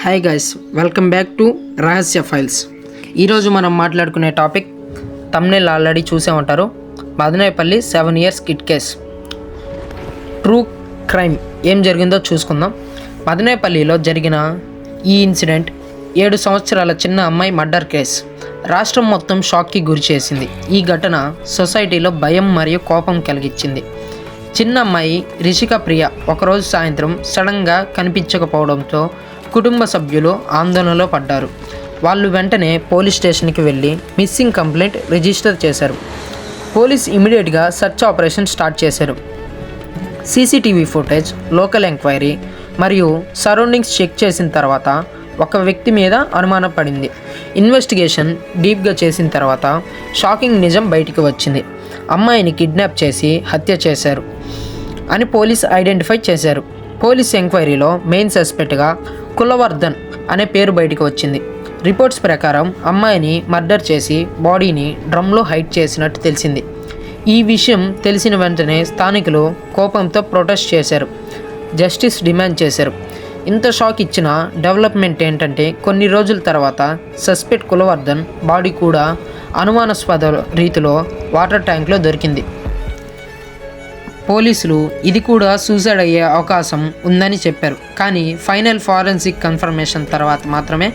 Hi guys, welcome back to రహస్య files. ఈరోజు మనం మాట్లాడుకునే టాపిక్ తమ్నెల్ ఆల్రెడీ చూసే ఉంటారు. Madanapalle 7 years kid case, true crime. ఏం జరిగిందో చూసుకుందాం. మదనపల్లిలో జరిగిన ఈ ఇన్సిడెంట్ 7 సంవత్సరాల చిన్న అమ్మాయి మర్డర్ కేస్ రాష్ట్రం మొత్తం షాక్కి గురి చేసింది. ఈ ఘటన సొసైటీలో భయం మరియు కోపం కలిగించింది. చిన్న అమ్మాయి రిషిక ప్రియ ఒకరోజు సాయంత్రం సడన్గా కనిపించకపోవడంతో కుటుంబ సభ్యులు ఆందోళనలో పడ్డారు. వాళ్ళు వెంటనే పోలీస్ స్టేషన్కి వెళ్ళి మిస్సింగ్ కంప్లైంట్ రిజిస్టర్ చేశారు. పోలీస్ ఇమీడియట్గా సెర్చ్ ఆపరేషన్ స్టార్ట్ చేశారు. సీసీటీవీ ఫుటేజ్, లోకల్ ఎంక్వైరీ మరియు సరౌండింగ్స్ చెక్ చేసిన తర్వాత ఒక వ్యక్తి మీద అనుమానం పడింది. ఇన్వెస్టిగేషన్ డీప్గా చేసిన తర్వాత షాకింగ్ నిజం బయటికి వచ్చింది. అమ్మాయిని కిడ్నాప్ చేసి హత్య చేశారు అని పోలీస్ ఐడెంటిఫై చేశారు. పోలీస్ ఎంక్వైరీలో మెయిన్ సస్పెక్ట్గా కులవర్ధన్ అనే పేరు బయటకు వచ్చింది. రిపోర్ట్స్ ప్రకారం అమ్మాయిని మర్డర్ చేసి బాడీని డ్రమ్లో హైడ్ చేసినట్టు తెలిసింది. ఈ విషయం తెలిసిన వెంటనే స్థానికులు కోపంతో ప్రొటెస్ట్ చేశారు, జస్టిస్ డిమాండ్ చేశారు. ఇంత షాక్ ఇచ్చిన డెవలప్మెంట్ ఏంటంటే కొన్ని రోజుల తర్వాత సస్పెక్ట్ కులవర్ధన్ బాడీ కూడా అనుమానాస్పద రీతిలో వాటర్ ట్యాంక్లో దొరికింది. పోలీసులు ఇది కూడా సూసైడ్ అయ్యే అవకాశం ఉందని చెప్పారు. కానీ ఫైనల్ ఫారెన్సిక్ కన్ఫర్మేషన్ తర్వాత మాత్రమే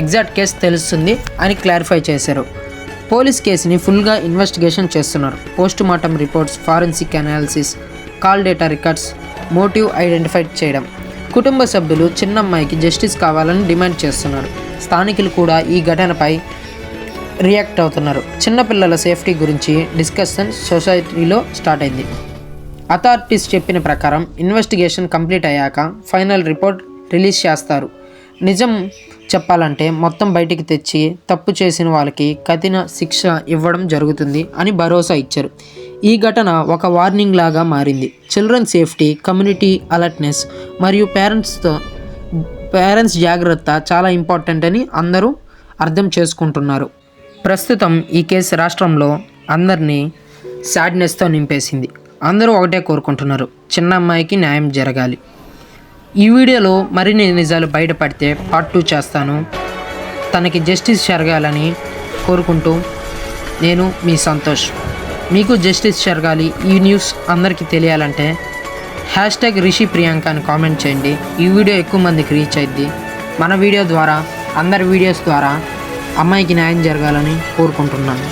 ఎగ్జాక్ట్ కేసు తెలుస్తుంది అని క్లారిఫై చేశారు. పోలీస్ కేసుని ఫుల్గా ఇన్వెస్టిగేషన్ చేస్తున్నారు. Post mortem reports, forensic analysis, call data records, motive identify చేయడం. కుటుంబ సభ్యులు చిన్న అమ్మాయికి జస్టిస్ కావాలని డిమాండ్ చేస్తున్నారు. స్థానికులు కూడా ఈ ఘటనపై రియాక్ట్ అవుతున్నారు. చిన్నపిల్లల సేఫ్టీ గురించి డిస్కషన్ సొసైటీలో స్టార్ట్ అయింది. అథారిటీస్ చెప్పిన ప్రకారం ఇన్వెస్టిగేషన్ కంప్లీట్ అయ్యాక ఫైనల్ రిపోర్ట్ రిలీజ్ చేస్తారు. నిజం చెప్పాలంటే మొత్తం బయటికి తెచ్చి తప్పు చేసిన వాళ్ళకి కఠిన శిక్ష ఇవ్వడం జరుగుతుంది అని భరోసా ఇచ్చారు. ఈ ఘటన ఒక వార్నింగ్ లాగా మారింది. చిల్డ్రన్ సేఫ్టీ, కమ్యూనిటీ అలర్ట్నెస్ మరియు పేరెంట్స్ జాగ్రత్త చాలా ఇంపార్టెంట్ అని అందరూ అర్థం చేసుకుంటున్నారు. ప్రస్తుతం ఈ కేసు రాష్ట్రంలో అందరినీ సాడ్నెస్తో నింపేసింది. అందరూ ఒకటే కోరుకుంటున్నారు, చిన్న అమ్మాయికి న్యాయం జరగాలి. ఈ వీడియోలో మరిన్ని నిజాలు బయటపడితే పార్ట్ 2 చేస్తాను. తనకి జస్టిస్ జరగాలని కోరుకుంటూ నేను మీ సంతోష్. మీకు జస్టిస్ జరగాలి, ఈ న్యూస్ అందరికీ తెలియాలంటే #రిషి ప్రియాంక అని కామెంట్ చేయండి. ఈ వీడియో ఎక్కువ మందికి రీచ్ అయ్యిద్ది. మన వీడియో ద్వారా, అందరి వీడియోస్ ద్వారా అమ్మాయికి న్యాయం జరగాలని కోరుకుంటున్నాను.